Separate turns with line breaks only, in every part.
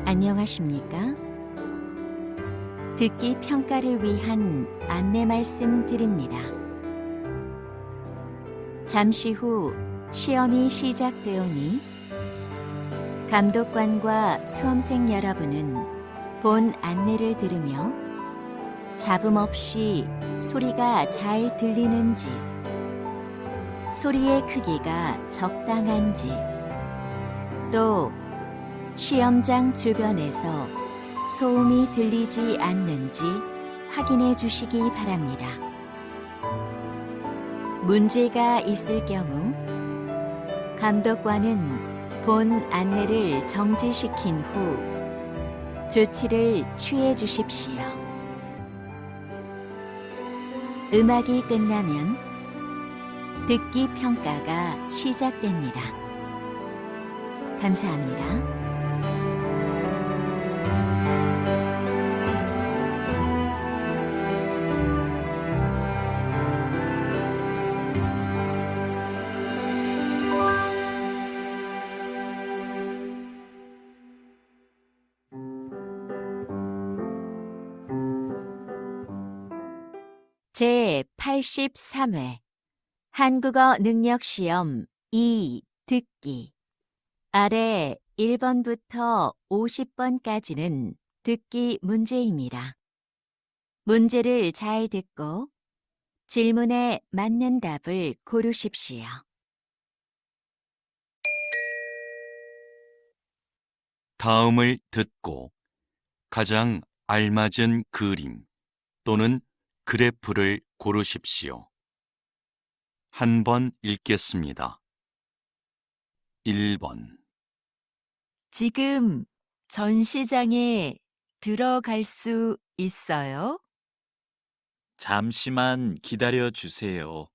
안녕하십니까? 듣기 평가를 위한 안내 말씀 드립니다. 잠시 후 시험이 시작되오니 감독관과 수험생 여러분은 본 안내를 들으며 잡음 없이 소리가 잘 들리는지, 소리의 크기가 적당한지, 또 시험장 주변에서 소음이 들리지 않는지 확인해 주시기 바랍니다. 문제가 있을 경우 감독관은 본 안내를 정지시킨 후 조치를 취해 주십시오. 음악이 끝나면 듣기 평가가 시작됩니다. 감사합니다. 제83회 한국어 능력시험 2 듣기. 아래 1번부터 50번까지는 듣기 문제입니다. 문제를 잘 듣고 질문에 맞는 답을 고르십시오.
다음을 듣고 가장 알맞은 그림 또는 그래프를 고르십시오. 한 번 읽겠습니다. 1번.
지금 전시장에 들어갈 수 있어요?
잠시만 기다려 주세요.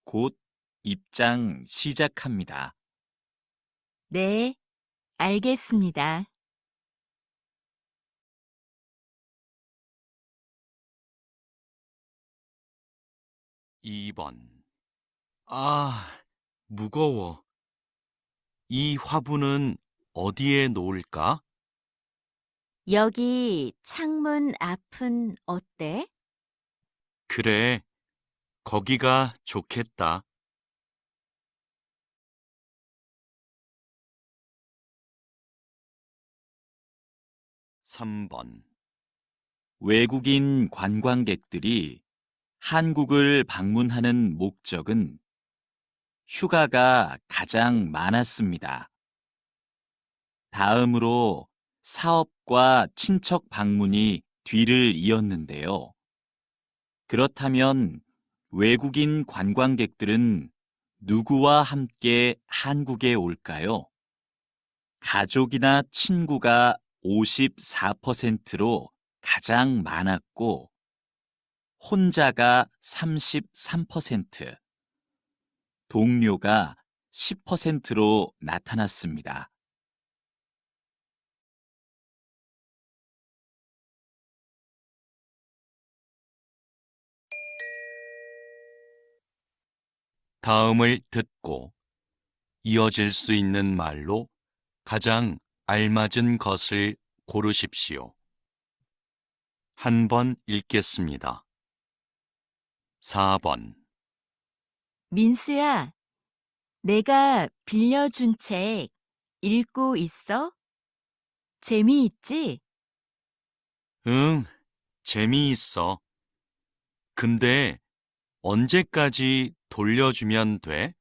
곧 입장 시작합니다.
네, 알겠습니다.
2번. 무거워. 이 화분은 어디에 놓을까?
여기 창문 앞은 어때?
그래, 거기가 좋겠다. 3번.
외국인 관광객들이 한국을 방문하는 목적은 휴가가 가장 많았습니다. 다음으로 사업과 친척 방문이 뒤를 이었는데요. 그렇다면 외국인 관광객들은 누구와 함께 한국에 올까요? 가족이나 친구가 54%로 가장 많았고, 혼자가 33%, 동료가 10%로 나타났습니다.
다음을 듣고 이어질 수 있는 말로 가장 알맞은 것을 고르십시오. 한 번 읽겠습니다. 4번.
민수야, 내가 빌려준 책 읽고 있어? 재미있지?
응, 재미있어. 근데 언제까지 돌려주면 돼?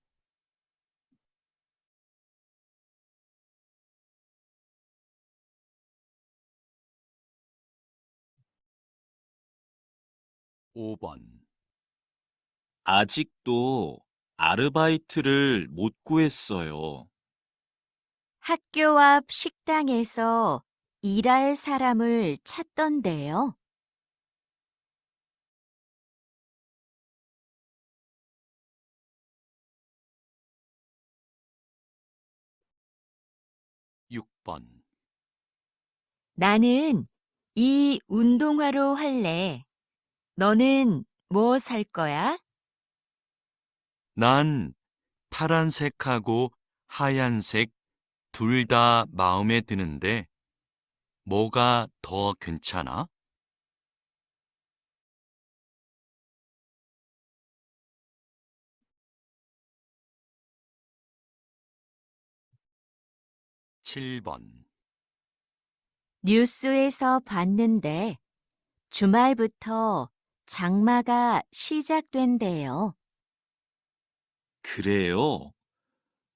5번.
아직도 아르바이트를 못 구했어요.
학교 앞 식당에서 일할 사람을 찾던데요.
6번.
나는 이 운동화로 할래. 너는 뭐 살 거야?
난 파란색하고 하얀색 둘 다 마음에 드는데 뭐가 더 괜찮아? 7번.
뉴스에서 봤는데 주말부터 장마가 시작된대요.
그래요?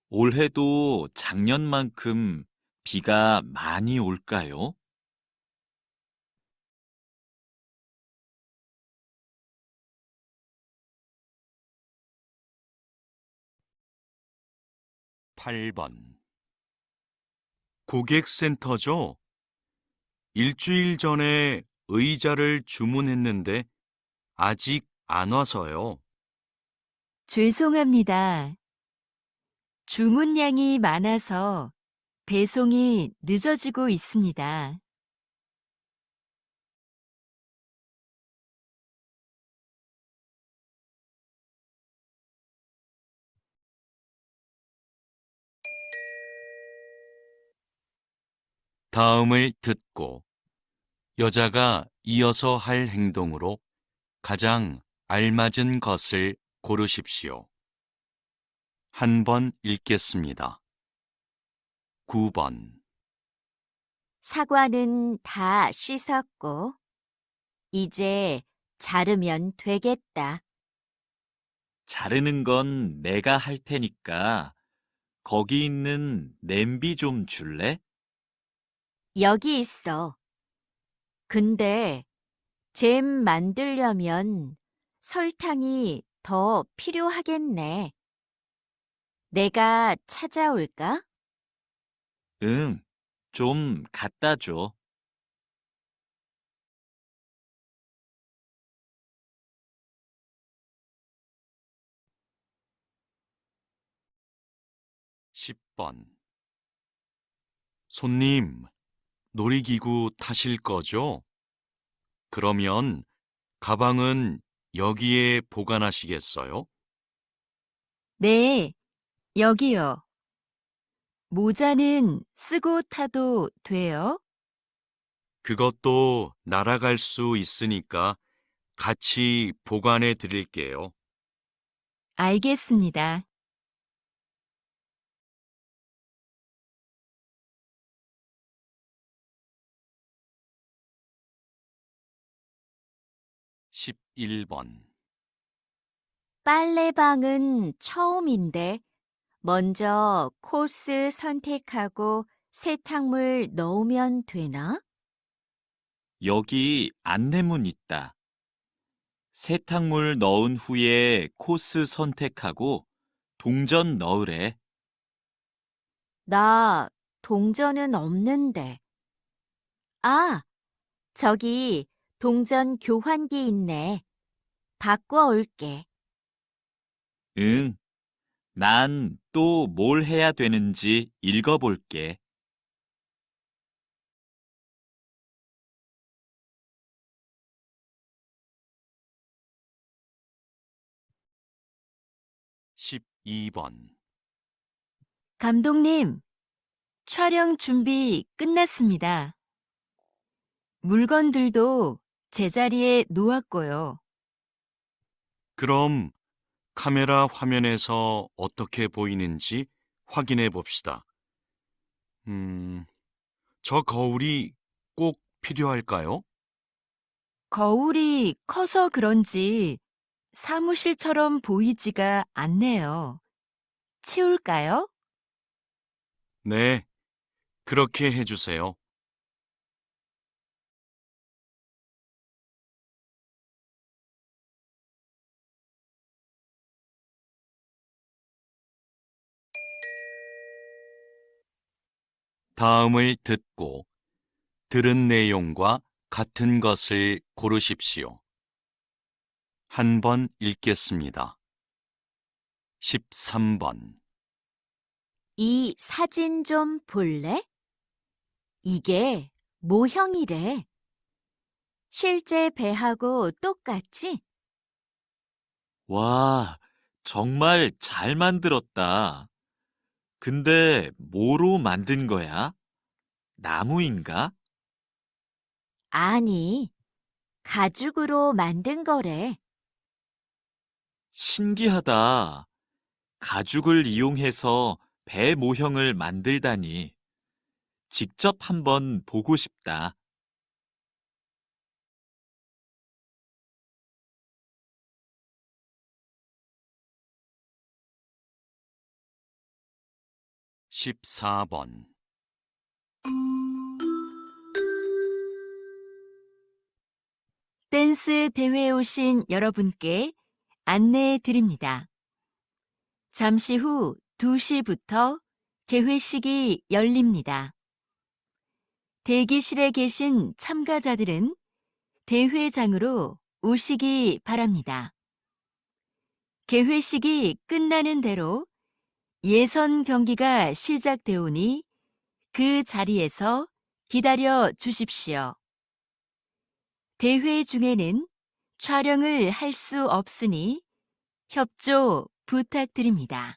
올해도 작년만큼 비가 많이 올까요?
8번. 고객센터죠? 일주일 전에 의자를 주문했는데 아직 안 와서요.
죄송합니다. 주문량이 많아서 배송이 늦어지고 있습니다.
'다음을 듣고 여자가 이어서 할 행동으로 가장 알맞은 것을 고르십시오. 한 번 읽겠습니다. 9번.
사과는 다 씻었고, 이제 자르면 되겠다.
자르는 건 내가 할 테니까 거기 있는 냄비 좀 줄래?
여기 있어. 근데 잼 만들려면 설탕이 더 필요하겠네. 내가 찾아올까?
응, 좀 갖다 줘.
10번. 손님, 놀이기구 타실 거죠? 그러면 가방은 여기에 보관하시겠어요?
네, 여기요. 모자는 쓰고 타도 돼요?
그것도 날아갈 수 있으니까 같이 보관해 드릴게요.
알겠습니다.
11번.
빨래방은 처음인데 먼저 코스 선택하고 세탁물 넣으면 되나?
여기 안내문 있다. 세탁물 넣은 후에 코스 선택하고 동전 넣으래.
나 동전은 없는데. 아, 저기 동전 교환기 있네. 바꿔 올게.
응, 난 또 뭘 해야 되는지 읽어볼게.
12번.
감독님, 촬영 준비 끝났습니다. 물건들도 제자리에 놓았고요.
그럼 카메라 화면에서 어떻게 보이는지 확인해 봅시다. 저 거울이 꼭 필요할까요?
거울이 커서 그런지 사무실처럼 보이지가 않네요. 치울까요?
네, 그렇게 해주세요. 다음을 듣고 들은 내용과 같은 것을 고르십시오. 한 번 읽겠습니다. 13번.
이 사진 좀 볼래? 이게 모형이래. 실제 배하고 똑같지?
와, 정말 잘 만들었다. 근데 뭐로 만든 거야? 나무인가?
아니, 가죽으로 만든 거래.
신기하다. 가죽을 이용해서 배 모형을 만들다니. 직접 한번 보고 싶다.
14번.
댄스 대회에 오신 여러분께 안내해 드립니다. 잠시 후 2시부터 개회식이 열립니다. 대기실에 계신 참가자들은 대회장으로 오시기 바랍니다. 개회식이 끝나는 대로 예선 경기가 시작되오니 그 자리에서 기다려 주십시오. 대회 중에는 촬영을 할 수 없으니 협조 부탁드립니다.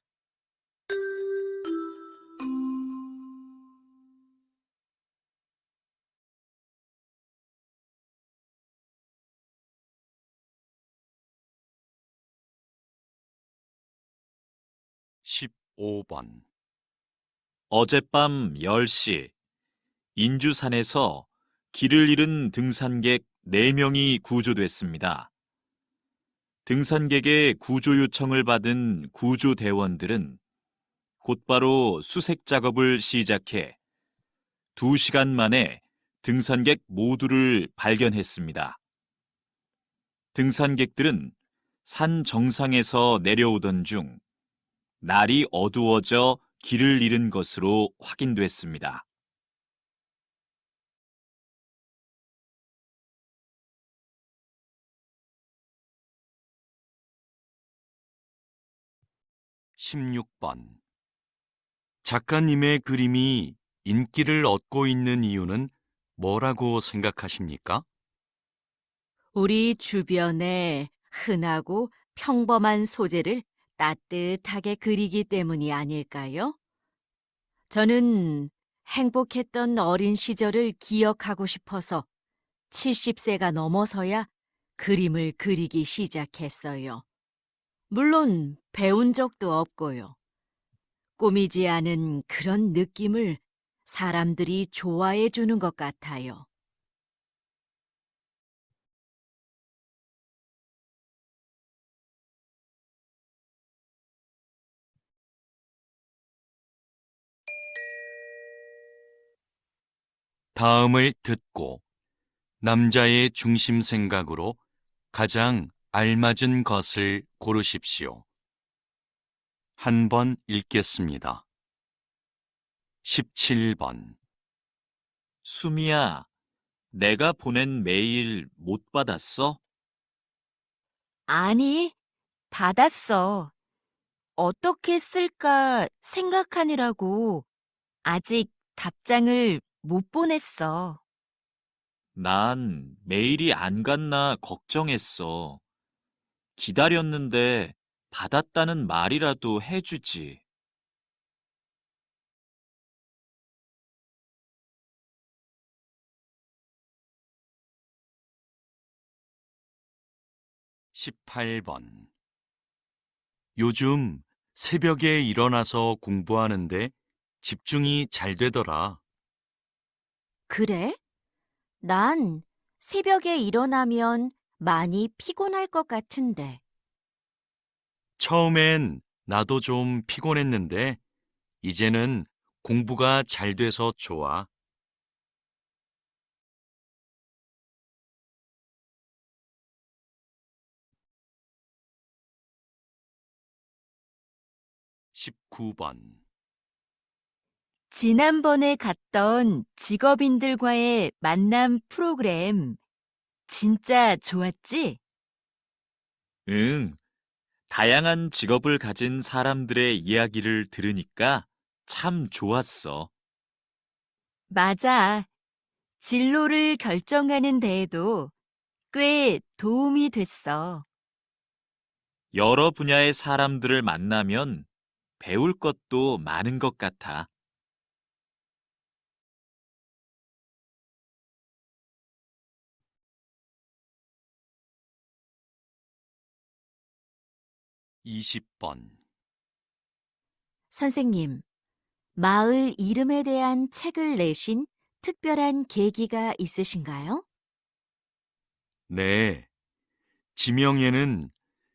(15번)
어젯밤 10시, 인주산에서 길을 잃은 등산객 4명이 구조됐습니다. 등산객의 구조 요청을 받은 구조대원들은 곧바로 수색 작업을 시작해 2시간 만에 등산객 모두를 발견했습니다. 등산객들은 산 정상에서 내려오던 중 날이 어두워져 길을 잃은 것으로 확인됐습니다.
(16번) 작가님의 그림이 인기를 얻고 있는 이유는 뭐라고 생각하십니까?
우리 주변에 흔하고 평범한 소재를 따뜻하게 그리기 때문이 아닐까요? 저는 행복했던 어린 시절을 기억하고 싶어서 70세가 넘어서야 그림을 그리기 시작했어요. 물론 배운 적도 없고요. 꾸미지 않은 그런 느낌을 사람들이 좋아해 주는 것 같아요.
다음을 듣고 남자의 중심 생각으로 가장 알맞은 것을 고르십시오. 한 번 읽겠습니다. 17번.
수미야, 내가 보낸 메일 못 받았어?
아니, 받았어. 어떻게 쓸까 생각하느라고 아직 답장을 못 보냈어.
난 메일이 안 갔나 걱정했어. 기다렸는데 받았다는 말이라도 해주지.
18번. 요즘 새벽에 일어나서 공부하는데 집중이 잘 되더라.
그래? 난 새벽에 일어나면 많이 피곤할 것 같은데.
처음엔 나도 좀 피곤했는데 이제는 공부가 잘 돼서 좋아. 19번.
지난번에 갔던 직업인들과의 만남 프로그램 진짜 좋았지?
응, 다양한 직업을 가진 사람들의 이야기를 들으니까 참 좋았어.
맞아. 진로를 결정하는 데에도 꽤 도움이 됐어.
여러 분야의 사람들을 만나면 배울 것도 많은 것 같아.
20번.
선생님, 마을 이름에 대한 책을 내신 특별한 계기가 있으신가요?
네. 지명에는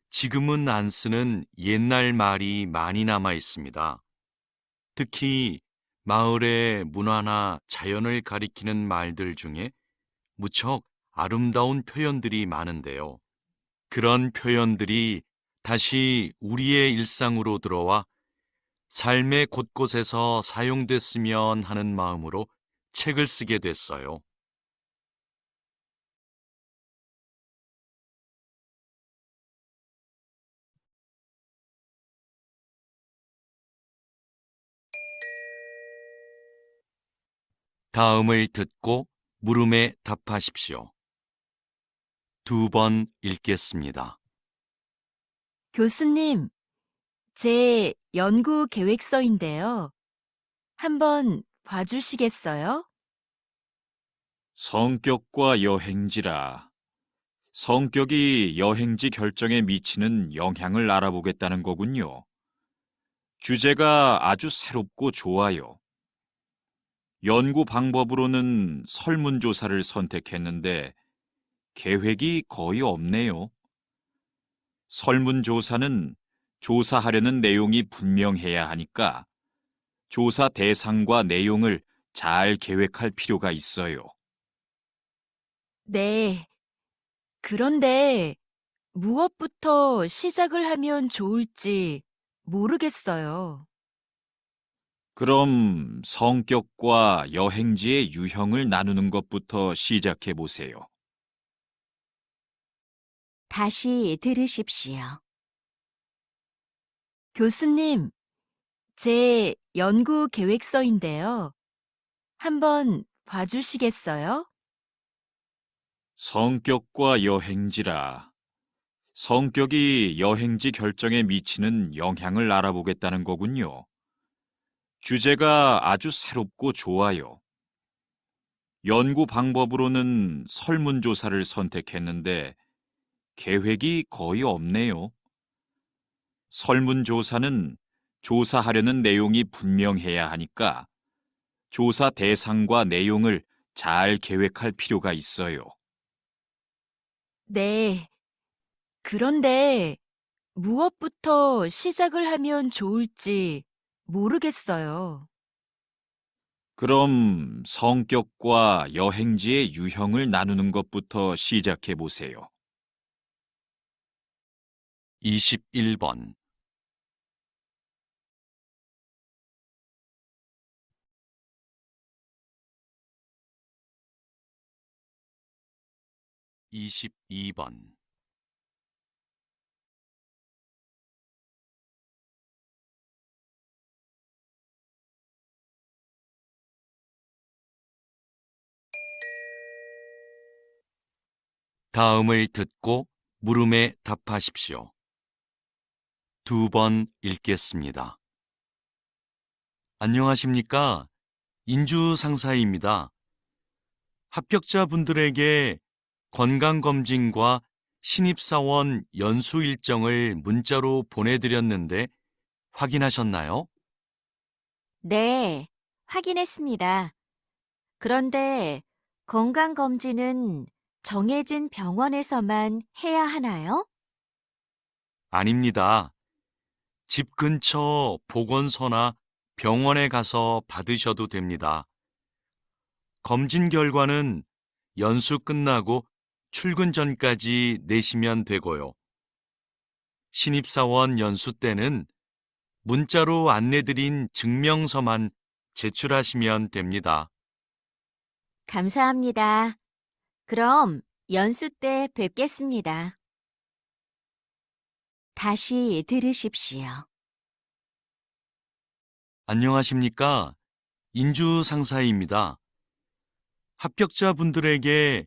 지금은 안 쓰는 옛날 말이 많이 남아 있습니다. 특히 마을의 문화나 자연을 가리키는 말들 중에 무척 아름다운 표현들이 많은데요. 그런 표현들이 다시 우리의 일상으로 들어와 삶의 곳곳에서 사용됐으면 하는 마음으로 책을 쓰게 됐어요. 다음을 듣고 물음에 답하십시오. 2번 읽겠습니다.
교수님, 제 연구 계획서인데요. 한번 봐주시겠어요?
성격과 여행지라. 성격이 여행지 결정에 미치는 영향을 알아보겠다는 거군요. 주제가 아주 새롭고 좋아요. 연구 방법으로는 설문조사를 선택했는데 계획이 거의 없네요. 설문조사는 조사하려는 내용이 분명해야 하니까 조사 대상과 내용을 잘 계획할 필요가 있어요.
네. 그런데 무엇부터 시작을 하면 좋을지 모르겠어요.
그럼 성격과 여행지의 유형을 나누는 것부터 시작해 보세요.
다시 들으십시오. 교수님, 제 연구 계획서인데요. 한번 봐주시겠어요?
성격과 여행지라. 성격이 여행지 결정에 미치는 영향을 알아보겠다는 거군요. 주제가 아주 새롭고 좋아요. 연구 방법으로는 설문조사를 선택했는데 계획이 거의 없네요. 설문조사는 조사하려는 내용이 분명해야 하니까 조사 대상과 내용을 잘 계획할 필요가 있어요.
네. 그런데 무엇부터 시작을 하면 좋을지 모르겠어요.
그럼 성격과 여행지의 유형을 나누는 것부터 시작해 보세요.
21번. 이십이 번. 다음을 듣고 물음에 답하십시오. 2번 읽겠습니다. 안녕하십니까? 인주 상사입니다. 합격자분들에게 건강검진과 신입사원 연수 일정을 문자로 보내드렸는데 확인하셨나요?
네, 확인했습니다. 그런데 건강검진은 정해진 병원에서만 해야 하나요?
아닙니다. 집 근처 보건소나 병원에 가서 받으셔도 됩니다. 검진 결과는 연수 끝나고 출근 전까지 내시면 되고요. 신입사원 연수 때는 문자로 안내드린 증명서만 제출하시면 됩니다.
감사합니다. 그럼 연수 때 뵙겠습니다. 다시 들으십시오.
안녕하십니까? 인주 상사입니다. 합격자분들에게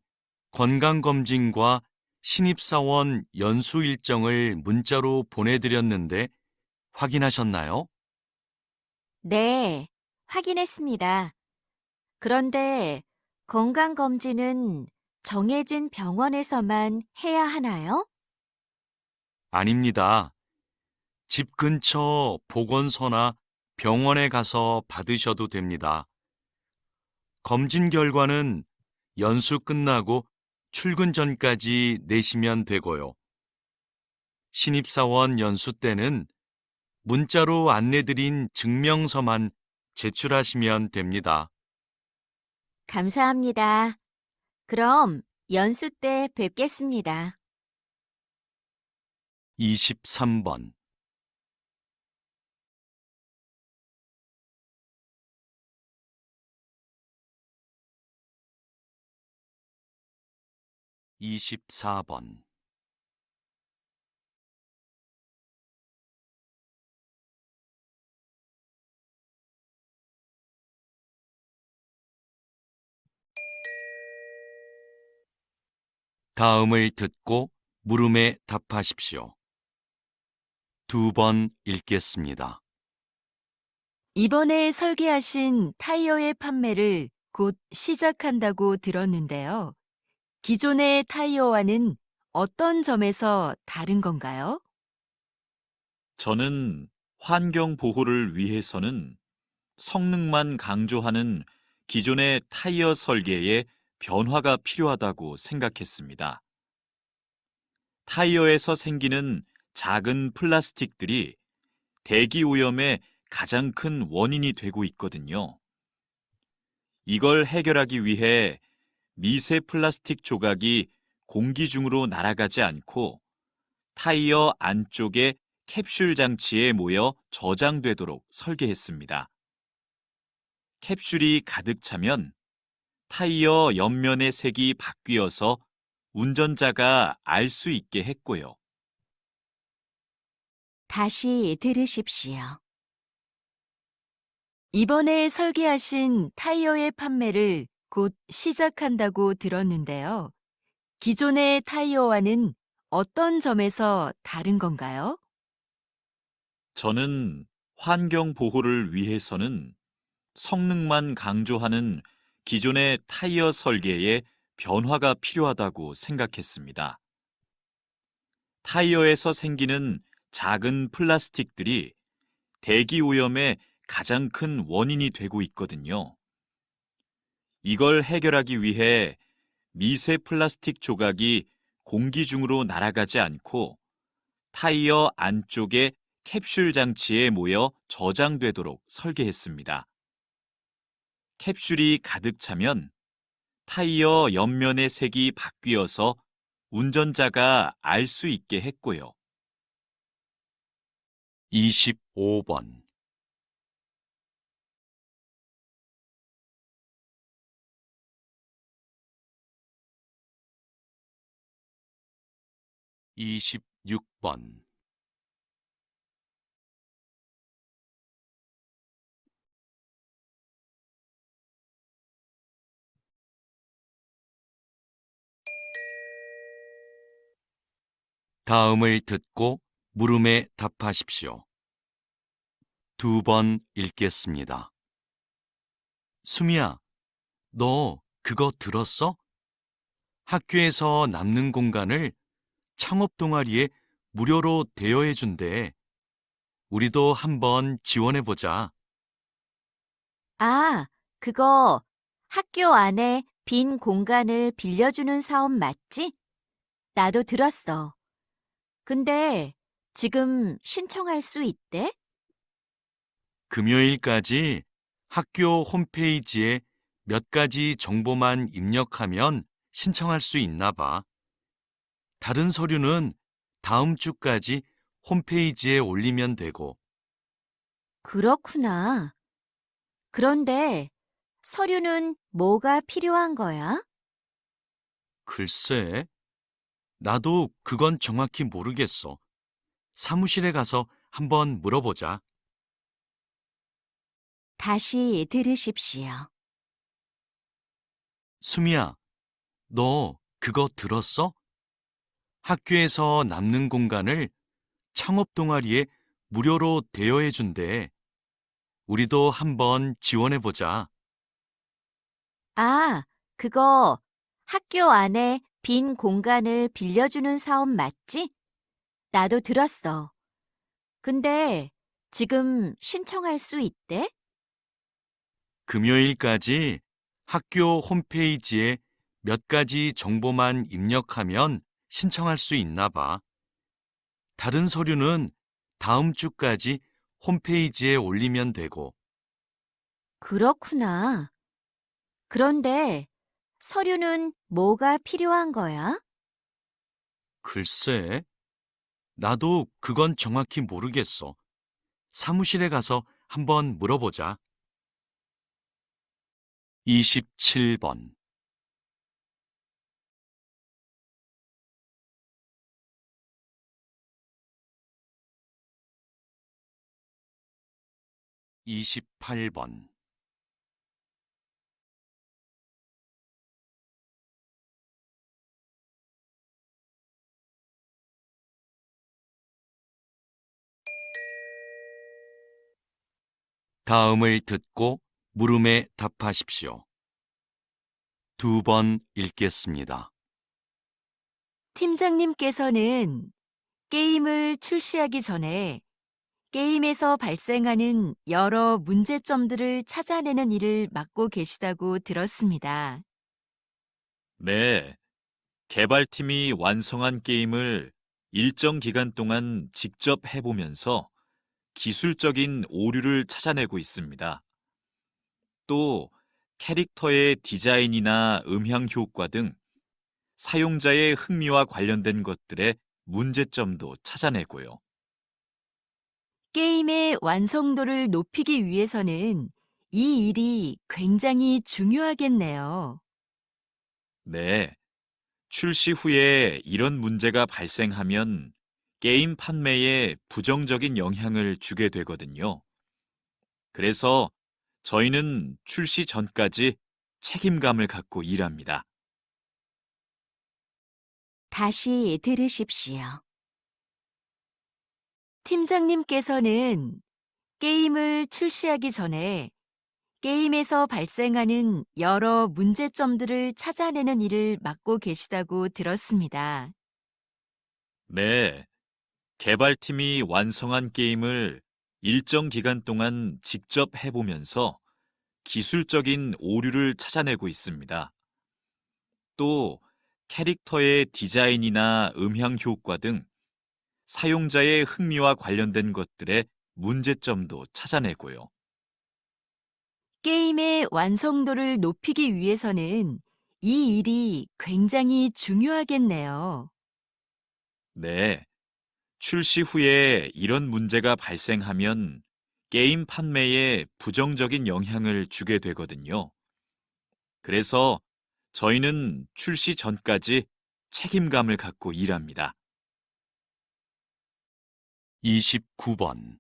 건강검진과 신입사원 연수 일정을 문자로 보내드렸는데 확인하셨나요?
네, 확인했습니다. 그런데 건강검진은 정해진 병원에서만 해야 하나요?
아닙니다. 집 근처 보건소나 병원에 가서 받으셔도 됩니다. 검진 결과는 연수 끝나고 출근 전까지 내시면 되고요. 신입사원 연수 때는 문자로 안내드린 증명서만 제출하시면 됩니다.
감사합니다. 그럼 연수 때 뵙겠습니다.
23번. 24번. '다음을 듣고 물음에 답하십시오. 2번 읽겠습니다.
이번에 설계하신 타이어의 판매를 곧 시작한다고 들었는데요. 기존의 타이어와는 어떤 점에서 다른 건가요?
저는 환경 보호를 위해서는 성능만 강조하는 기존의 타이어 설계에 변화가 필요하다고 생각했습니다. 타이어에서 생기는 작은 플라스틱들이 대기 오염의 가장 큰 원인이 되고 있거든요. 이걸 해결하기 위해 미세 플라스틱 조각이 공기 중으로 날아가지 않고 타이어 안쪽의 캡슐 장치에 모여 저장되도록 설계했습니다. 캡슐이 가득 차면 타이어 옆면의 색이 바뀌어서 운전자가 알 수 있게 했고요.
다시 들으십시오. 이번에 설계하신 타이어의 판매를 곧 시작한다고 들었는데요. 기존의 타이어와는 어떤 점에서 다른 건가요?
저는 환경 보호를 위해서는 성능만 강조하는 기존의 타이어 설계에 변화가 필요하다고 생각했습니다. 타이어에서 생기는 작은 플라스틱들이 대기 오염의 가장 큰 원인이 되고 있거든요. 이걸 해결하기 위해 미세 플라스틱 조각이 공기 중으로 날아가지 않고 타이어 안쪽의 캡슐 장치에 모여 저장되도록 설계했습니다. 캡슐이 가득 차면 타이어 옆면의 색이 바뀌어서 운전자가 알 수 있게 했고요.
25번. 26번. '다음을 듣고 물음에 답하십시오. 2번 읽겠습니다. 수미야, 너 그거 들었어? 학교에서 남는 공간을 창업 동아리에 무료로 대여해 준대. 우리도 한번 지원해 보자.
아, 그거 학교 안에 빈 공간을 빌려주는 사업 맞지? 나도 들었어. 근데 지금 신청할 수 있대?
금요일까지 학교 홈페이지에 몇 가지 정보만 입력하면 신청할 수 있나 봐. 다른 서류는 다음 주까지 홈페이지에 올리면 되고.
그렇구나. 그런데 서류는 뭐가 필요한 거야?
글쎄, 나도 그건 정확히 모르겠어. 사무실에 가서 한번 물어보자.
다시 들으십시오.
수미야, 너 그거 들었어? 학교에서 남는 공간을 창업 동아리에 무료로 대여해 준대. 우리도 한번 지원해 보자.
아, 그거 학교 안에 빈 공간을 빌려주는 사업 맞지? 나도 들었어. 근데 지금 신청할 수 있대?
금요일까지 학교 홈페이지에 몇 가지 정보만 입력하면 신청할 수 있나 봐. 다른 서류는 다음 주까지 홈페이지에 올리면 되고,
그렇구나. 그런데 서류는 뭐가 필요한 거야?
글쎄, 나도 그건 정확히 모르겠어. 사무실에 가서 한번 물어보자. 27번, 28번, '다음을 듣고 물음에 답하십시오. 2번 읽겠습니다.
팀장님께서는 게임을 출시하기 전에 게임에서 발생하는 여러 문제점들을 찾아내는 일을 맡고 계시다고 들었습니다.
네, 개발팀이 완성한 게임을 일정 기간 동안 직접 해보면서 기술적인 오류를 찾아내고 있습니다. 또 캐릭터의 디자인이나 음향 효과 등 사용자의 흥미와 관련된 것들의 문제점도 찾아내고요.
게임의 완성도를 높이기 위해서는 이 일이 굉장히 중요하겠네요.
네, 출시 후에 이런 문제가 발생하면 게임 판매에 부정적인 영향을 주게 되거든요. 그래서 저희는 출시 전까지 책임감을 갖고 일합니다.
다시 들으십시오. 팀장님께서는 게임을 출시하기 전에 게임에서 발생하는 여러 문제점들을 찾아내는 일을 맡고 계시다고 들었습니다.
네, 개발팀이 완성한 게임을 일정 기간 동안 직접 해보면서 기술적인 오류를 찾아내고 있습니다. 또 캐릭터의 디자인이나 음향 효과 등 사용자의 흥미와 관련된 것들의 문제점도 찾아내고요.
게임의 완성도를 높이기 위해서는 이 일이 굉장히 중요하겠네요.
네, 출시 후에 이런 문제가 발생하면 게임 판매에 부정적인 영향을 주게 되거든요. 그래서 저희는 출시 전까지 책임감을 갖고 일합니다.
29번,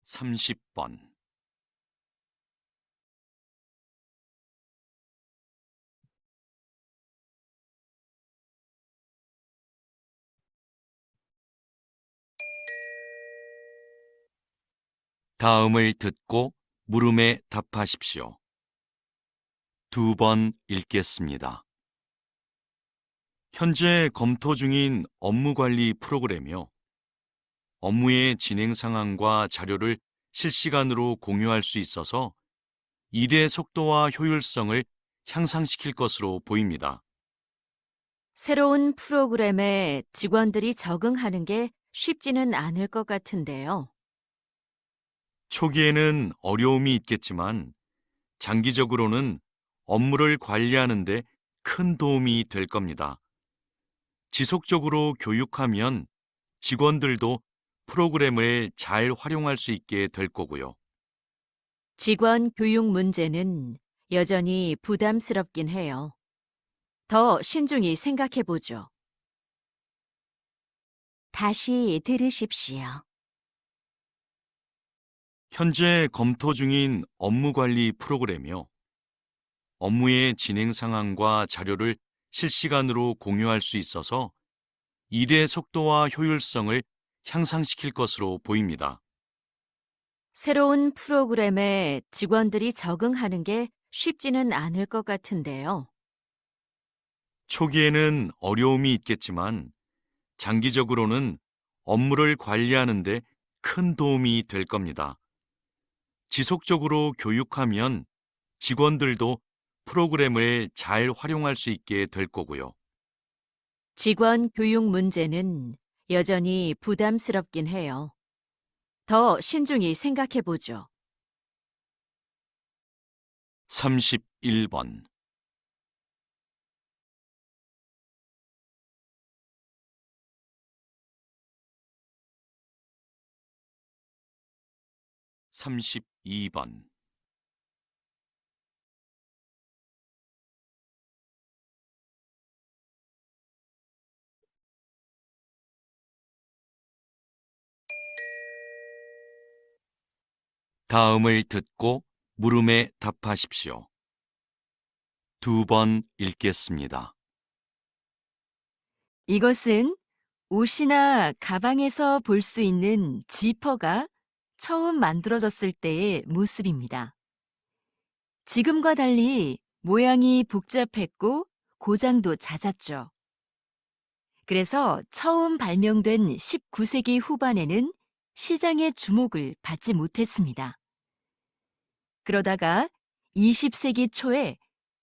30번, '다음을 듣고 물음에 답하십시오. 2번 읽겠습니다. 현재 검토 중인 업무관리 프로그램이요. 업무의 진행 상황과 자료를 실시간으로 공유할 수 있어서 일의 속도와 효율성을 향상시킬 것으로 보입니다.
새로운 프로그램에 직원들이 적응하는 게 쉽지는 않을 것 같은데요.
초기에는 어려움이 있겠지만 장기적으로는 업무를 관리하는 데 큰 도움이 될 겁니다. 지속적으로 교육하면 직원들도 프로그램을 잘 활용할 수 있게 될 거고요.
직원 교육 문제는 여전히 부담스럽긴 해요. 더 신중히 생각해 보죠. 다시 들으십시오.
현재 검토 중인 업무관리 프로그램이요. 업무의 진행 상황과 자료를 실시간으로 공유할 수 있어서 일의 속도와 효율성을 향상시킬 것으로 보입니다.
새로운 프로그램에 직원들이 적응하는 게 쉽지는 않을 것 같은데요.
초기에는 어려움이 있겠지만 장기적으로는 업무를 관리하는데 큰 도움이 될 겁니다. 지속적으로 교육하면 직원들도 프로그램을 잘 활용할 수 있게 될 거고요.
직원 교육 문제는 여전히 부담스럽긴 해요. 더 신중히 생각해 보죠.
31번. 32번. 다음을 듣고 물음에 답하십시오. 2번 읽겠습니다.
이것은 옷이나 가방에서 볼 수 있는 지퍼가 처음 만들어졌을 때의 모습입니다. 지금과 달리 모양이 복잡했고 고장도 잦았죠. 그래서 처음 발명된 19세기 후반에는 시장의 주목을 받지 못했습니다. 그러다가 20세기 초에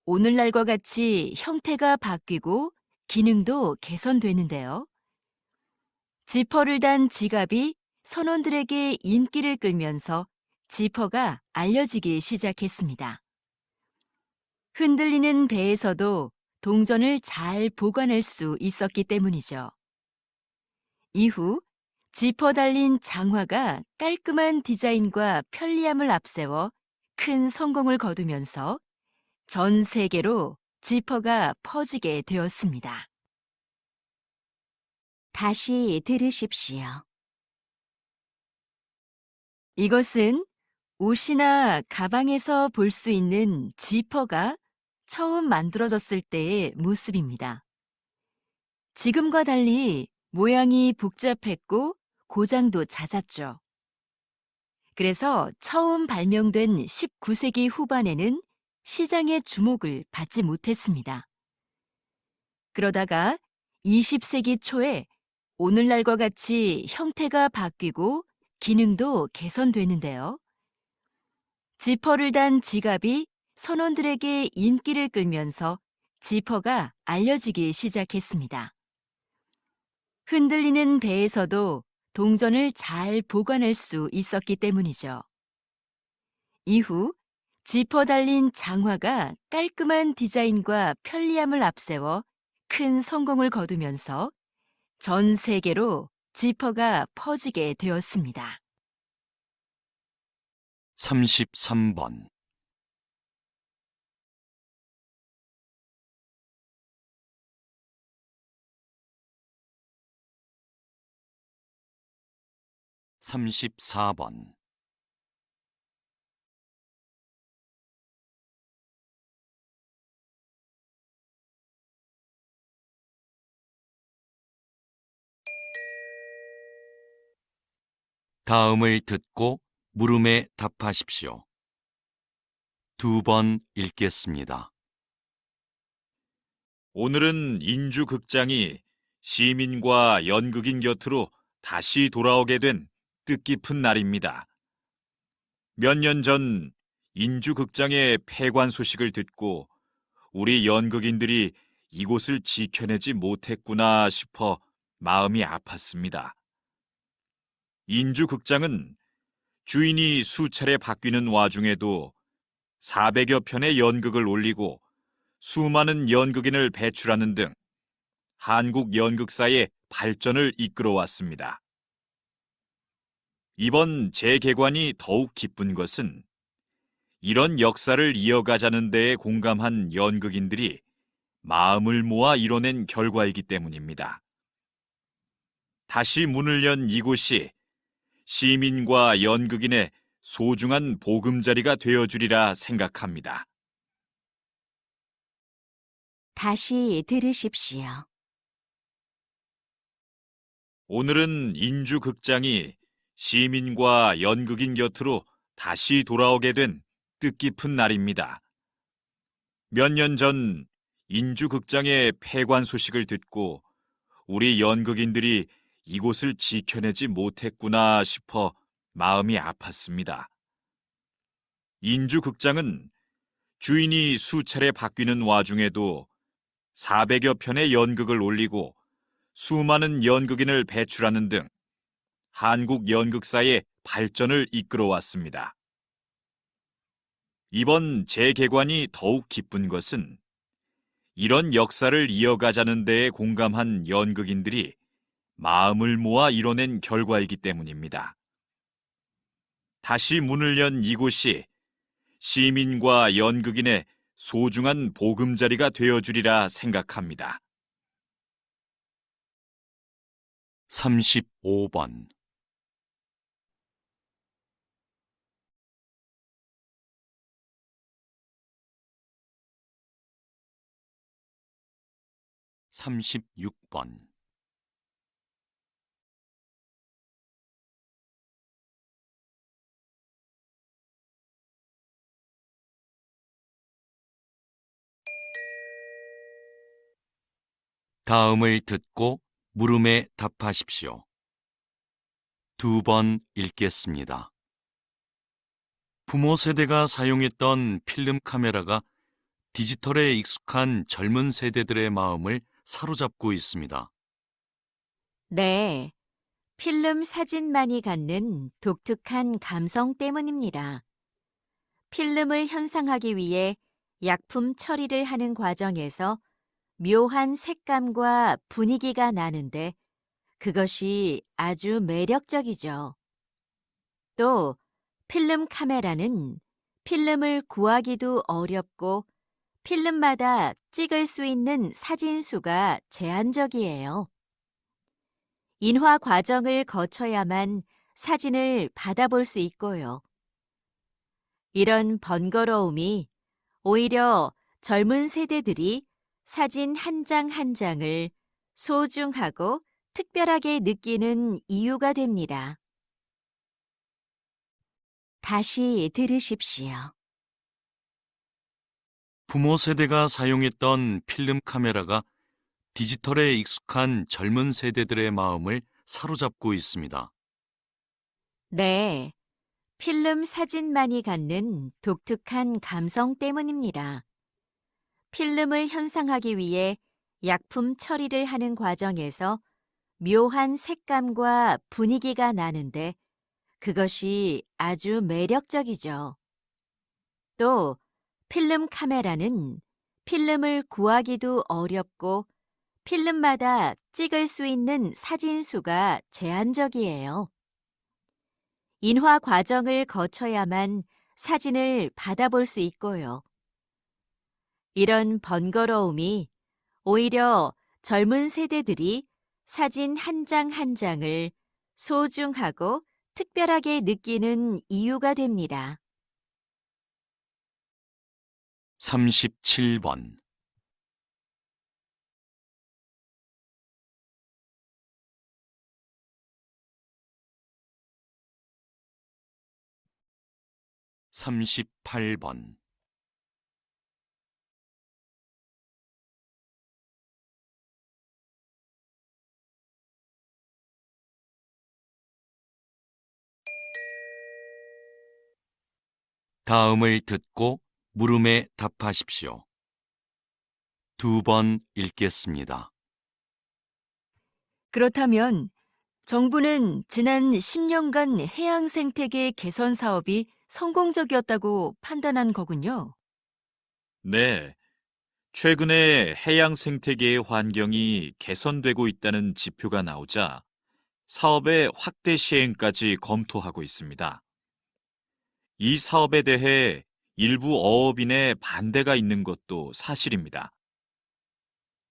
오늘날과 같이 형태가 바뀌고 기능도 개선되는데요. 지퍼를 단 지갑이 선원들에게 인기를 끌면서 지퍼가 알려지기 시작했습니다. 흔들리는 배에서도 동전을 잘 보관할 수 있었기 때문이죠. 이후 지퍼 달린 장화가 깔끔한 디자인과 편리함을 앞세워 큰 성공을 거두면서 전 세계로 지퍼가 퍼지게 되었습니다. 다시 들으십시오. 이것은 옷이나 가방에서 볼 수 있는 지퍼가 처음 만들어졌을 때의 모습입니다. 지금과 달리 모양이 복잡했고 고장도 잦았죠. 그래서 처음 발명된 19세기 후반에는 시장의 주목을 받지 못했습니다. 그러다가 20세기 초에 오늘날과 같이 형태가 바뀌고 기능도 개선되는데요. 지퍼를 단 지갑이 선원들에게 인기를 끌면서 지퍼가 알려지기 시작했습니다. 흔들리는 배에서도 동전을 잘 보관할 수 있었기 때문이죠. 이후 지퍼 달린 장화가 깔끔한 디자인과 편리함을 앞세워 큰 성공을 거두면서 전 세계로 지퍼가 퍼지게 되었습니다.
33번. 34번. 다음을 듣고 물음에 답하십시오. 2번 읽겠습니다.
오늘은 인주극장이 시민과 연극인 곁으로 다시 돌아오게 된 뜻깊은 날입니다. 몇 년 전 인주극장의 폐관 소식을 듣고 우리 연극인들이 이곳을 지켜내지 못했구나 싶어 마음이 아팠습니다. 인주극장은 주인이 수차례 바뀌는 와중에도 400여 편의 연극을 올리고 수많은 연극인을 배출하는 등 한국 연극사의 발전을 이끌어왔습니다. 이번 재개관이 더욱 기쁜 것은 이런 역사를 이어가자는 데에 공감한 연극인들이 마음을 모아 이뤄낸 결과이기 때문입니다. 다시 문을 연 이곳이 시민과 연극인의 소중한 보금자리가 되어주리라 생각합니다.
다시 들으십시오.
오늘은 인주극장이 시민과 연극인 곁으로 다시 돌아오게 된 뜻깊은 날입니다. 몇 년 전 인주극장의 폐관 소식을 듣고 우리 연극인들이 이곳을 지켜내지 못했구나 싶어 마음이 아팠습니다. 인주극장은 주인이 수차례 바뀌는 와중에도 400여 편의 연극을 올리고 수많은 연극인을 배출하는 등 한국 연극사의 발전을 이끌어왔습니다. 이번 재개관이 더욱 기쁜 것은 이런 역사를 이어가자는 데에 공감한 연극인들이 마음을 모아 이뤄낸 결과이기 때문입니다. 다시 문을 연 이곳이 시민과 연극인의 소중한 보금자리가 되어주리라 생각합니다.
35번. 36번. '다음을 듣고 물음에 답하십시오. 2번 읽겠습니다. 부모 세대가 사용했던 필름 카메라가 디지털에 익숙한 젊은 세대들의 마음을 사로잡고 있습니다.
네, 필름 사진만이 갖는 독특한 감성 때문입니다. 필름을 현상하기 위해 약품 처리를 하는 과정에서 묘한 색감과 분위기가 나는데 그것이 아주 매력적이죠. 또 필름 카메라는 필름을 구하기도 어렵고 필름마다 찍을 수 있는 사진 수가 제한적이에요. 인화 과정을 거쳐야만 사진을 받아볼 수 있고요. 이런 번거로움이 오히려 젊은 세대들이 사진 한 장 한 장을 소중하고 특별하게 느끼는 이유가 됩니다. 다시 들으십시오.
부모 세대가 사용했던 필름 카메라가 디지털에 익숙한 젊은 세대들의 마음을 사로잡고 있습니다.
네, 필름 사진만이 갖는 독특한 감성 때문입니다. 필름을 현상하기 위해 약품 처리를 하는 과정에서 묘한 색감과 분위기가 나는데 그것이 아주 매력적이죠. 또 필름 카메라는 필름을 구하기도 어렵고 필름마다 찍을 수 있는 사진 수가 제한적이에요. 인화 과정을 거쳐야만 사진을 받아볼 수 있고요. 이런 번거로움이 오히려 젊은 세대들이 사진 한 장 한 장을 소중하고 특별하게 느끼는 이유가 됩니다.
37번. 38번. '다음을 듣고 물음에 답하십시오. 2번 읽겠습니다.
그렇다면 정부는 지난 10년간 해양 생태계 개선 사업이 성공적이었다고 판단한 거군요.
네, 최근에 해양 생태계의 환경이 개선되고 있다는 지표가 나오자 사업의 확대 시행까지 검토하고 있습니다. 이 사업에 대해 일부 어업인의 반대가 있는 것도 사실입니다.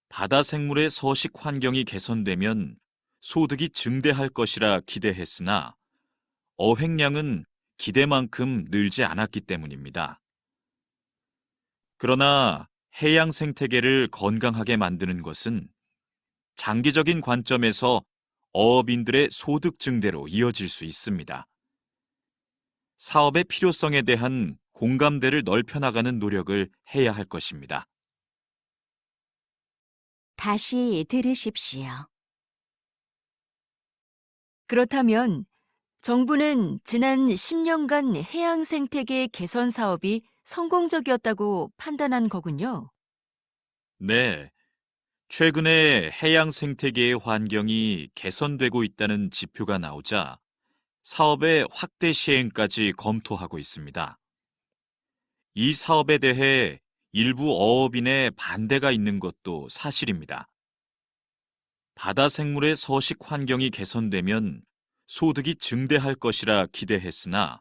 바다 생물의 서식 환경이 개선되면 소득이 증대할 것이라 기대했으나 어획량은 기대만큼 늘지 않았기 때문입니다. 그러나 해양 생태계를 건강하게 만드는 것은 장기적인 관점에서 어업인들의 소득 증대로 이어질 수 있습니다. 사업의 필요성에 대한 공감대를 넓혀 나가는 노력을 해야 할 것입니다.
다시 들으십시오.
그렇다면 정부는 지난 10년간 해양 생태계 개선 사업이 성공적이었다고 판단한 거군요.
네, 최근에 해양 생태계의 환경이 개선되고 있다는 지표가 나오자 사업의 확대 시행까지 검토하고 있습니다. 이 사업에 대해 일부 어업인의 반대가 있는 것도 사실입니다. 바다 생물의 서식 환경이 개선되면 소득이 증대할 것이라 기대했으나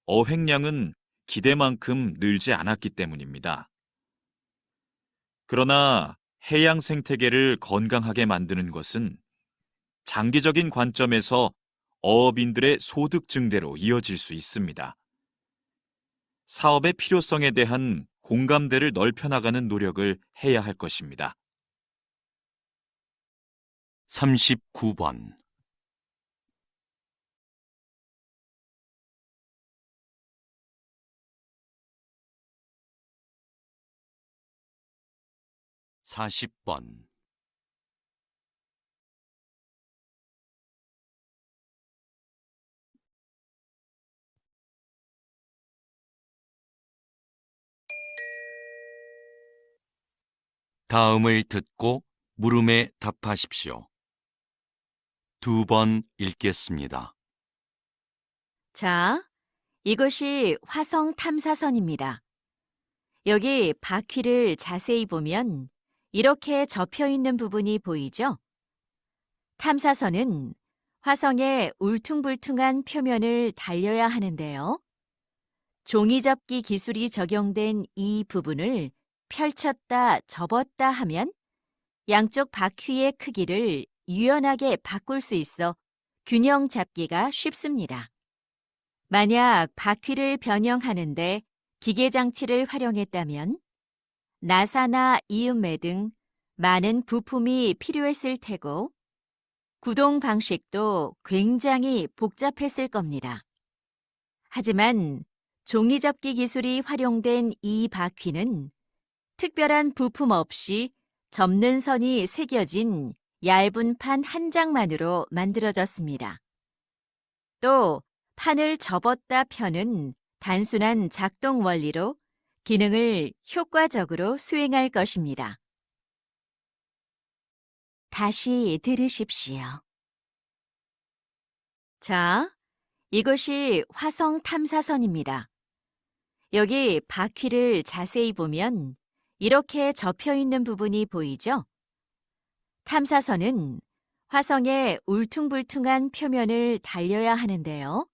어획량은 기대만큼 늘지 않았기 때문입니다. 그러나 해양 생태계를 건강하게 만드는 것은 장기적인 관점에서 어업인들의 소득 증대로 이어질 수 있습니다. 사업의 필요성에 대한 공감대를 넓혀 나가는 노력을 해야 할 것입니다.
39번. (40번) 다음을 듣고 물음에 답하십시오. 2번 읽겠습니다.
자, 이것이 화성 탐사선입니다. 여기 바퀴를 자세히 보면 이렇게 접혀 있는 부분이 보이죠? 탐사선은 화성의 울퉁불퉁한 표면을 달려야 하는데요. 종이접기 기술이 적용된 이 부분을 펼쳤다 접었다 하면 양쪽 바퀴의 크기를 유연하게 바꿀 수 있어 균형 잡기가 쉽습니다. 만약 바퀴를 변형하는데 기계 장치를 활용했다면 나사나 이음매 등 많은 부품이 필요했을 테고 구동 방식도 굉장히 복잡했을 겁니다. 하지만 종이접기 기술이 활용된 이 바퀴는 특별한 부품 없이 접는 선이 새겨진 얇은 판 한 장만으로 만들어졌습니다. 또 판을 접었다 펴는 단순한 작동 원리로 기능을 효과적으로 수행할 것입니다. 다시 들으십시오. 자, 이것이 화성 탐사선입니다. 여기 바퀴를 자세히 보면 이렇게 접혀 있는 부분이 보이죠? 탐사선은 화성의 울퉁불퉁한 표면을 달려야 하는데요.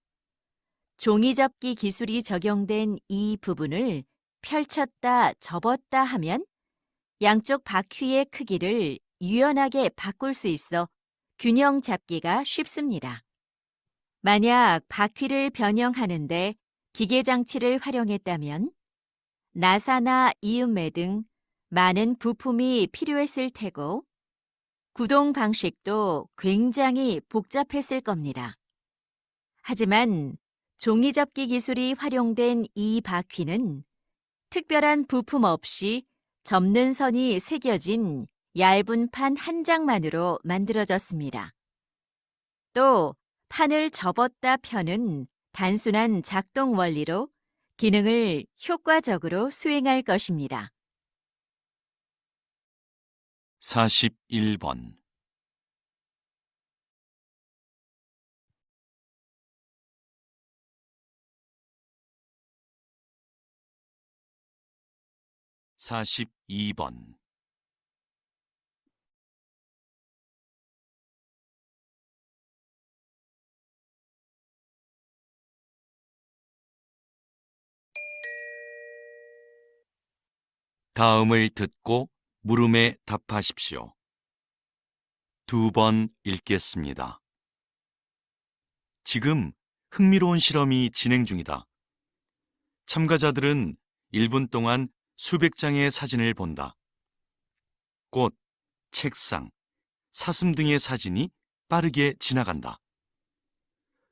종이접기 기술이 적용된 이 부분을 펼쳤다 접었다 하면 양쪽 바퀴의 크기를 유연하게 바꿀 수 있어 균형 잡기가 쉽습니다. 만약 바퀴를 변형하는데 기계 장치를 활용했다면 나사나 이음매 등 많은 부품이 필요했을 테고 구동 방식도 굉장히 복잡했을 겁니다. 하지만 종이접기 기술이 활용된 이 바퀴는 특별한 부품 없이 접는 선이 새겨진 얇은 판 한 장만으로 만들어졌습니다. 또 판을 접었다 펴는 단순한 작동 원리로 기능을 효과적으로 수행할 것입니다.
41번. (42번) 다음을 듣고 물음에 답하십시오. 2번 읽겠습니다. 지금 흥미로운 실험이 진행 중이다. 참가자들은 1분 동안 수백 장의 사진을 본다. 꽃, 책상, 사슴 등의 사진이 빠르게 지나간다.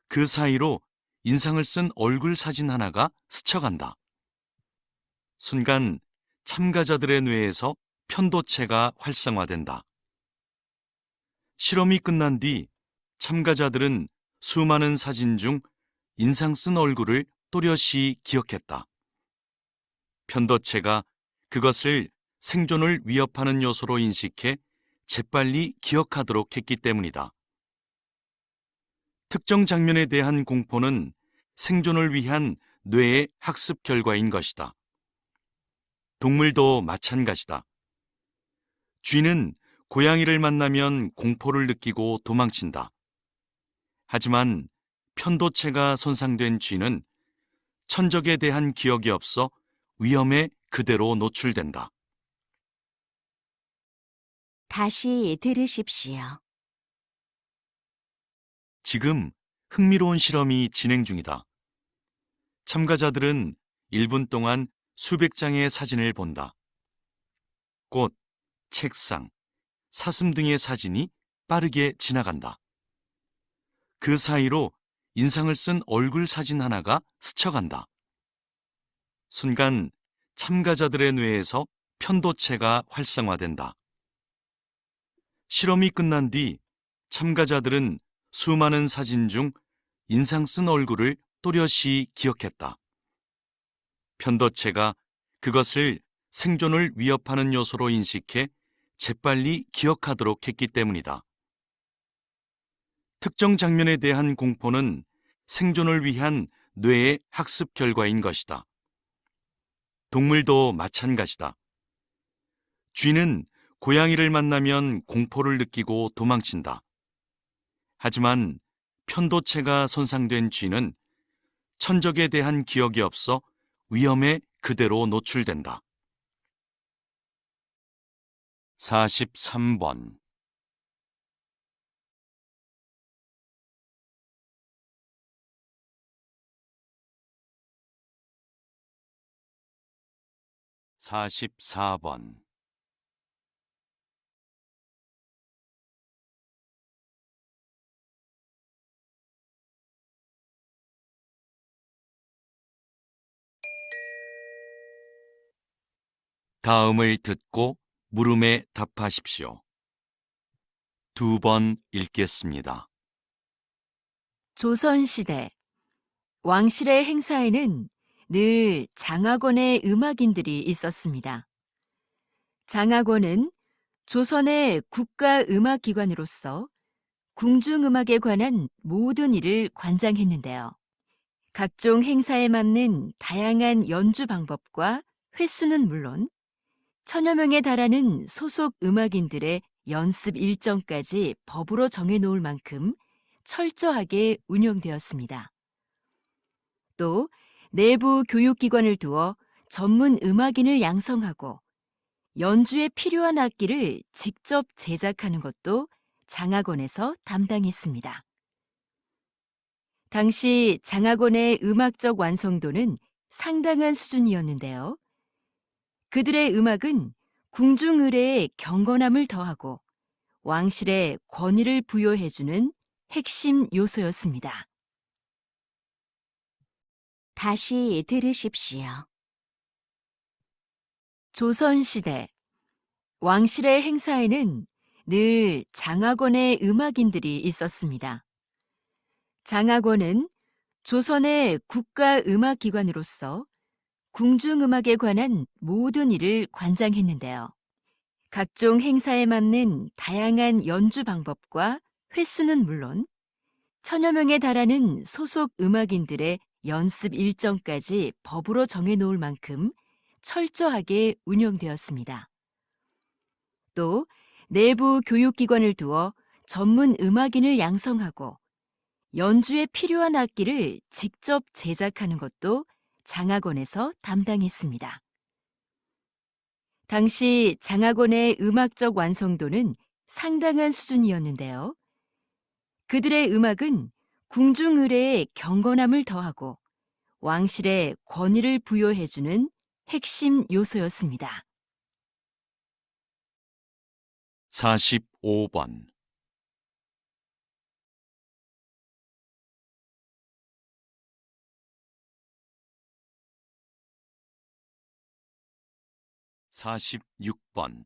그 사이로 인상을 쓴 얼굴 사진 하나가 스쳐간다. 순간 참가자들의 뇌에서 편도체가 활성화된다. 실험이 끝난 뒤 참가자들은 수많은 사진 중 인상 쓴 얼굴을 또렷이 기억했다. 편도체가 그것을 생존을 위협하는 요소로 인식해 재빨리 기억하도록 했기 때문이다. 특정 장면에 대한 공포는 생존을 위한 뇌의 학습 결과인 것이다. 동물도 마찬가지다. 쥐는 고양이를 만나면 공포를 느끼고 도망친다. 하지만 편도체가 손상된 쥐는 천적에 대한 기억이 없어 위험에 그대로 노출된다.
다시 들으십시오.
지금 흥미로운 실험이 진행 중이다. 참가자들은 1분 동안 수백 장의 사진을 본다. 꽃, 책상, 사슴 등의 사진이 빠르게 지나간다. 그 사이로 인상을 쓴 얼굴 사진 하나가 스쳐간다. 순간 참가자들의 뇌에서 편도체가 활성화된다. 실험이 끝난 뒤 참가자들은 수많은 사진 중 인상 쓴 얼굴을 또렷이 기억했다. 편도체가 그것을 생존을 위협하는 요소로 인식해 재빨리 기억하도록 했기 때문이다. 특정 장면에 대한 공포는 생존을 위한 뇌의 학습 결과인 것이다. 동물도 마찬가지다. 쥐는 고양이를 만나면 공포를 느끼고 도망친다. 하지만 편도체가 손상된 쥐는 천적에 대한 기억이 없어 위험에 그대로 노출된다. 43번. (44번) 다음을 듣고 물음에 답하십시오. 2번 읽겠습니다.
조선시대 왕실의 행사에는 늘 장학원의 음악인들이 있었습니다. 장학원은 조선의 국가음악기관으로서 궁중음악에 관한 모든 일을 관장했는데요. 각종 행사에 맞는 다양한 연주 방법과 횟수는 물론 천여 명에 달하는 소속 음악인들의 연습 일정까지 법으로 정해놓을 만큼 철저하게 운영되었습니다. 또 내부 교육기관을 두어 전문 음악인을 양성하고 연주에 필요한 악기를 직접 제작하는 것도 장학원에서 담당했습니다. 당시 장학원의 음악적 완성도는 상당한 수준이었는데요. 그들의 음악은 궁중의례의 경건함을 더하고 왕실의 권위를 부여해주는 핵심 요소였습니다.
다시 들으십시오.
조선시대 왕실의 행사에는 늘 장학원의 음악인들이 있었습니다. 장학원은 조선의 국가음악기관으로서 궁중음악에 관한 모든 일을 관장했는데요. 각종 행사에 맞는 다양한 연주 방법과 횟수는 물론 천여 명에 달하는 소속 음악인들의 연습 일정까지 법으로 정해놓을 만큼 철저하게 운영되었습니다. 또 내부 교육기관을 두어 전문 음악인을 양성하고 연주에 필요한 악기를 직접 제작하는 것도 장학원에서 담당했습니다. 당시 장학원의 음악적 완성도는 상당한 수준이었는데요. 그들의 음악은 궁중의례의 경건함을 더하고 왕실의 권위를 부여해주는 핵심 요소였습니다.
45번 46번.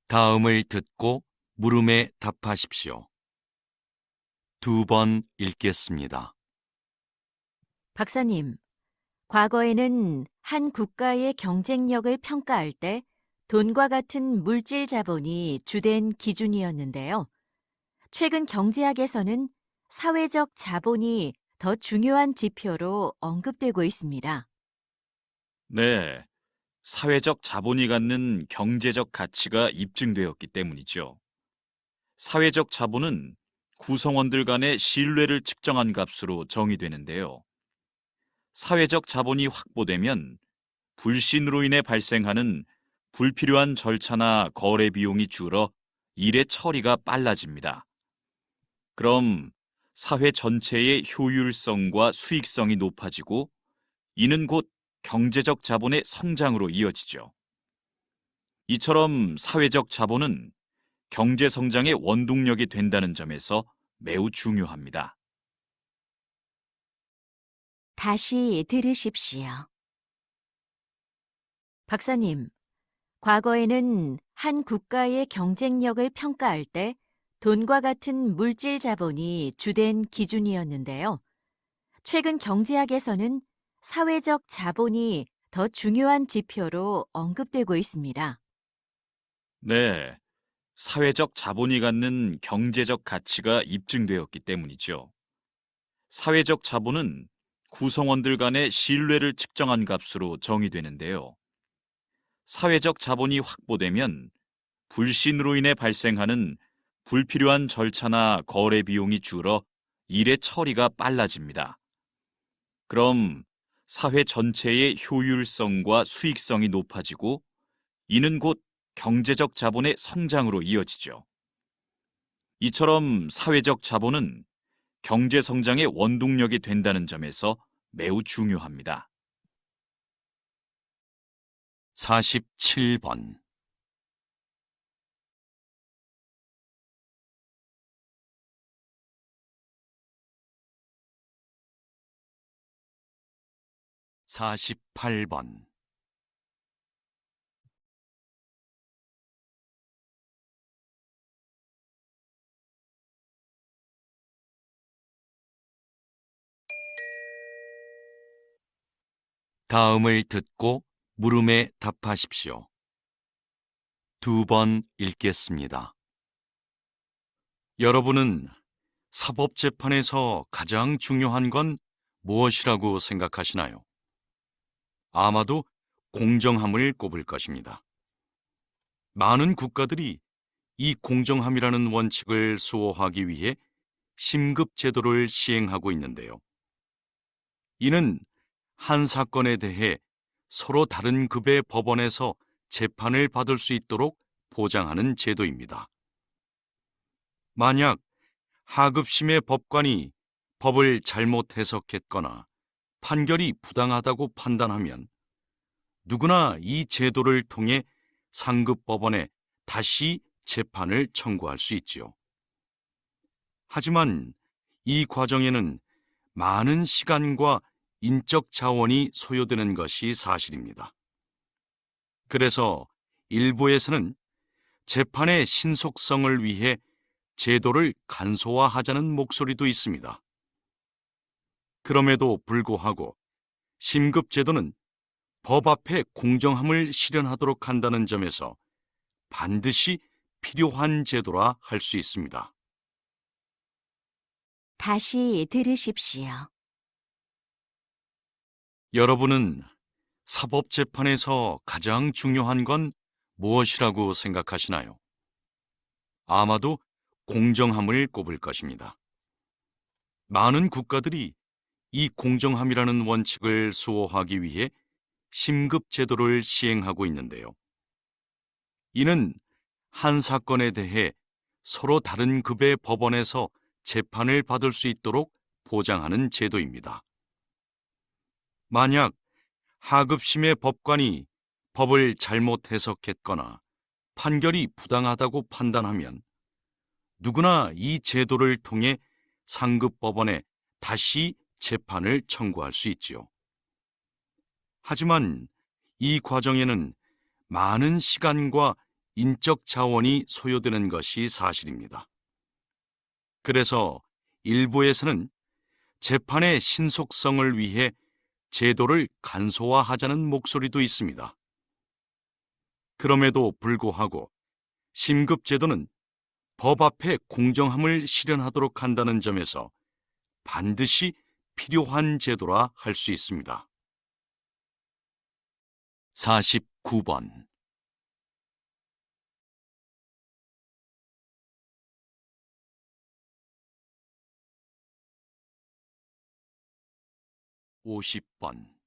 다음을 듣고 물음에 답하십시오. 2번 읽겠습니다.
박사님, 과거에는 한 국가의 경쟁력을 평가할 때 돈과 같은 물질 자본이 주된 기준이었는데요. 최근 경제학에서는 사회적 자본이 더 중요한 지표로 언급되고 있습니다.
네, 사회적 자본이 갖는 경제적 가치가 입증되었기 때문이죠. 사회적 자본은 구성원들 간의 신뢰를 측정한 값으로 정의되는데요. 사회적 자본이 확보되면 불신으로 인해 발생하는 불필요한 절차나 거래 비용이 줄어 일의 처리가 빨라집니다. 그럼 사회 전체의 효율성과 수익성이 높아지고 이는 곧 경제적 자본의 성장으로 이어지죠. 이처럼 사회적 자본은 경제 성장의 원동력이 된다는 점에서 매우 중요합니다.
다시 들으십시오. 박사님, 과거에는 한 국가의 경쟁력을 평가할 때 돈과 같은 물질 자본이 주된 기준이었는데요. 최근 경제학에서는 사회적 자본이 더 중요한 지표로 언급되고 있습니다.
네, 사회적 자본이 갖는 경제적 가치가 입증되었기 때문이죠. 사회적 자본은 구성원들 간의 신뢰를 측정한 값으로 정의되는데요. 사회적 자본이 확보되면 불신으로 인해 발생하는 불필요한 절차나 거래 비용이 줄어 일의 처리가 빨라집니다. 그럼 사회 전체의 효율성과 수익성이 높아지고 이는 곧 경제적 자본의 성장으로 이어지죠. 이처럼 사회적 자본은 경제 성장의 원동력이 된다는 점에서 매우 중요합니다.
47번. (48번) 다음을 듣고 물음에 답하십시오. 2번 읽겠습니다. 여러분은 사법재판에서 가장 중요한 건 무엇이라고 생각하시나요? 아마도 공정함을 꼽을 것입니다. 많은 국가들이 이 공정함이라는 원칙을 수호하기 위해 심급 제도를 시행하고 있는데요. 이는 한 사건에 대해 서로 다른 급의 법원에서 재판을 받을 수 있도록 보장하는 제도입니다. 만약 하급심의 법관이 법을 잘못 해석했거나 판결이 부당하다고 판단하면 누구나 이 제도를 통해 상급 법원에 다시 재판을 청구할 수 있지요. 하지만 이 과정에는 많은 시간과 인적 자원이 소요되는 것이 사실입니다. 그래서 일부에서는 재판의 신속성을 위해 제도를 간소화하자는 목소리도 있습니다. 그럼에도 불구하고 심급제도는 법 앞에 공정함을 실현하도록 한다는 점에서 반드시 필요한 제도라 할 수 있습니다.
다시 들으십시오.
여러분은 사법재판에서 가장 중요한 건 무엇이라고 생각하시나요? 아마도 공정함을 꼽을 것입니다. 많은 국가들이 이 공정함이라는 원칙을 수호하기 위해 심급 제도를 시행하고 있는데요. 이는 한 사건에 대해 서로 다른 급의 법원에서 재판을 받을 수 있도록 보장하는 제도입니다. 만약 하급심의 법관이 법을 잘못 해석했거나 판결이 부당하다고 판단하면 누구나 이 제도를 통해 상급법원에 다시 재판을 청구할 수 있지요. 하지만 이 과정에는 많은 시간과 인적 자원이 소요되는 것이 사실입니다. 그래서 일부에서는 재판의 신속성을 위해 제도를 간소화하자는 목소리도 있습니다. 그럼에도 불구하고 심급제도는 법 앞에 공정함을 실현하도록 한다는 점에서 반드시 필요한 제도라 할 수 있습니다. 49번 50번